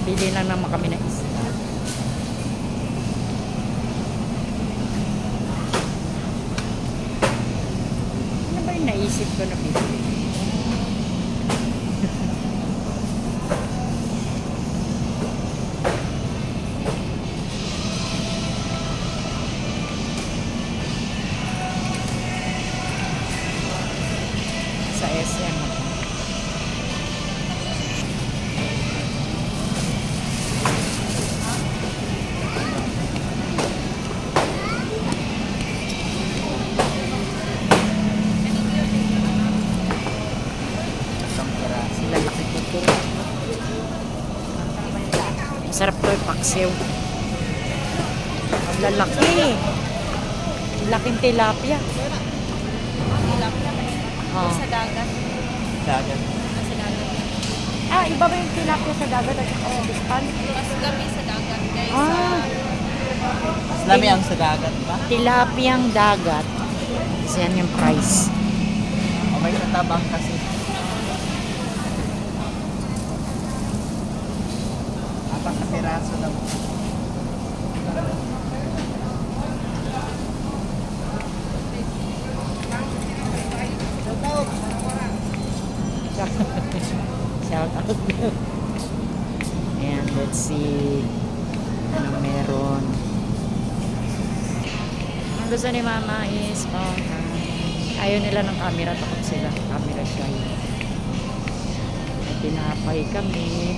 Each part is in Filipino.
Bili lang naman kami na isda. Ano ba yung naisip ko na bibili? Sa SM ako. Sila laki ko. Masarap to yung paksiw. Ang lalaki. Laking tilapia. Oh. Sa dagat. Dagat. Sa dagat. Ah, iba ba yung tilapia sa dagat at sa dispan? Mas kami sa dagat, guys. Ah, Mas lami ang sa dagat ba? tilapiang dagat. Kasi yan yung price. O may katabang kasi. Apat na piraso lang. Shout out. And let's see ano meron. Ang gusto ni mama is ayaw nila ng camera, takot sila camera shy. May tinapay kami,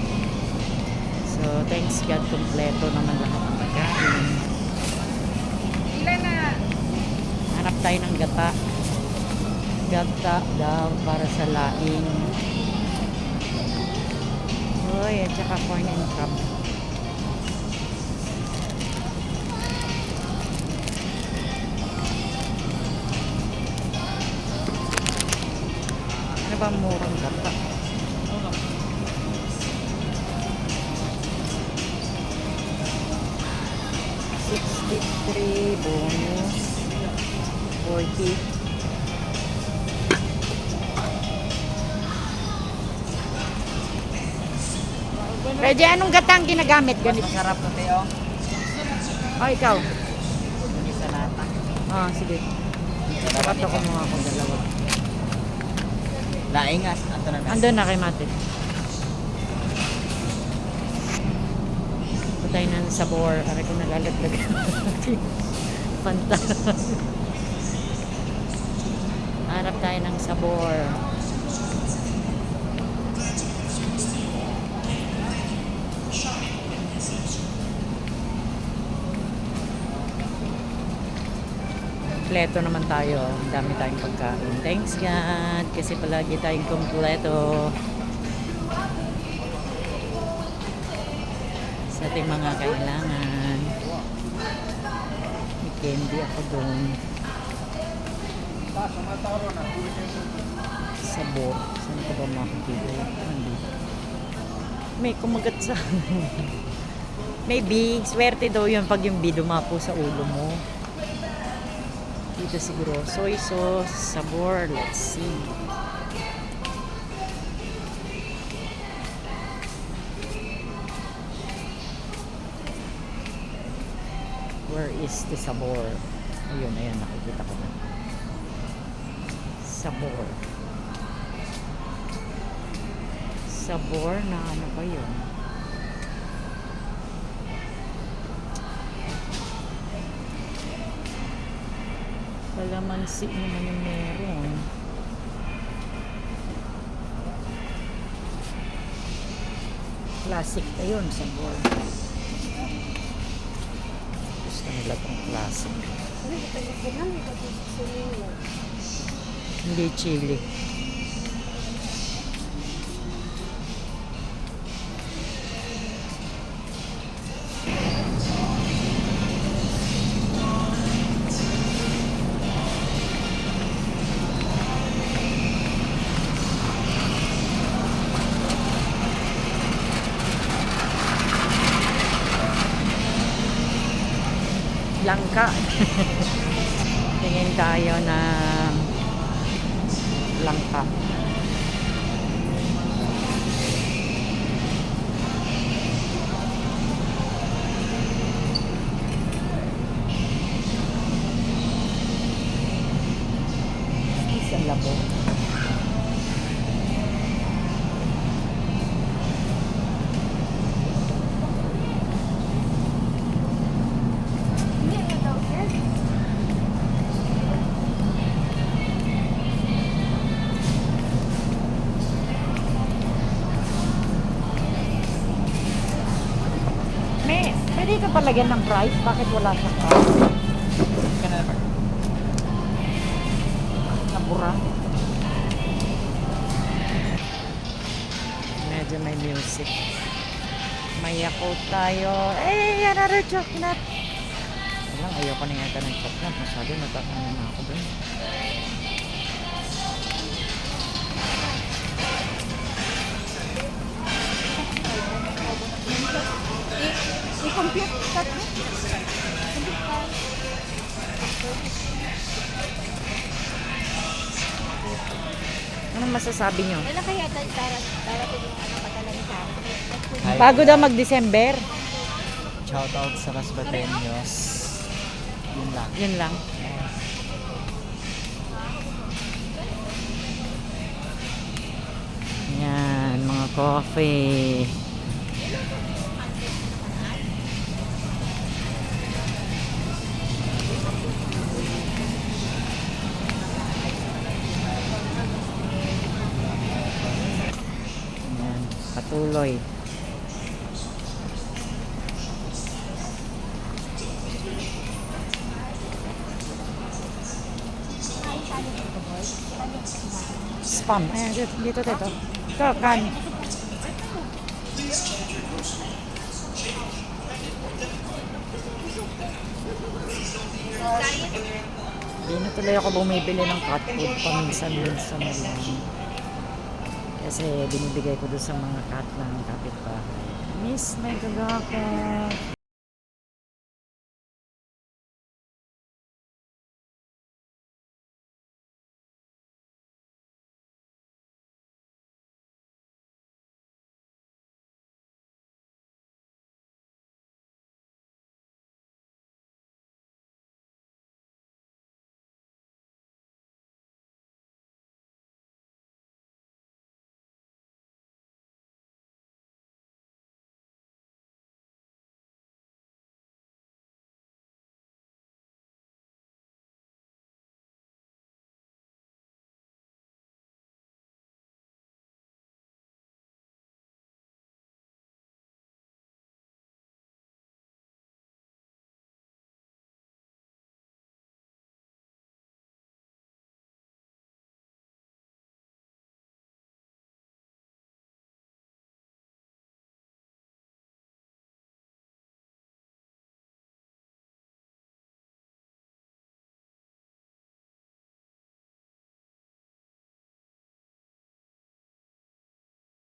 so thanks God kompleto naman lahat ng pagkain. Ilan na? Hanap tayo ng gata daw para sa laing. Uy, at saka corn and crab. Ano ba murang gata? 63 bonus 40. Pwede, anong gata ang ginagamit? Mas Ganito. masarap na tayo. Oh, ikaw. Yung isa nata. Ah, sige. Dapat ako mga ako dalawa. Laingas. Ato na. Andun na kay Mate. Patay na ng sabor. Aray ko nalalaglag. Panta. Harap tayo ng sabor. Kompleto naman tayo. Ang dami tayong pagkain. Thanks God. Kasi palagi tayong kompleto sa ating mga kailangan. May candy ako doon. Sabor. Saan ko ba makikita yun? Nandito. May kumagat sa maybe, swerte daw yun pag yung bee dumapo sa ulo mo. Dito siguro, soy sauce, sabor, let's see. Where is the sabor? Ayun, ayun, nakikita ko na. Sabor. Sabor na ano ba yun? Kalamansi naman yung meron. Classic na yun, sabor. Gusto nila itong classic. Hindi chili. Langka. Tingin tayo ng langka. Pwede ito palagyan ng price? Bakit wala siyang price? Ka na naman. Nabura. Medyo may music. May Yakult tayo. Another chocolate. Walang, ayoko na yata ng chocolate. Masyado natatangin na ako dun. I-compute ka. Anong masasabi nyo? Wala kaya darating yung ano padalan sa Hi. Bago daw mag-December. Shoutout sa Las Bateños. Yun lang. Yun lang. Yan, mga coffee. Yan, patuloy. Spam. Ayan, dito. Ito, kan. Hindi na tuloy ako bumibili ng cat food paminsan-minsan na lang. Kasi binibigay ko doon sa mga cat ng kapitbahay. Miss, may gagakot.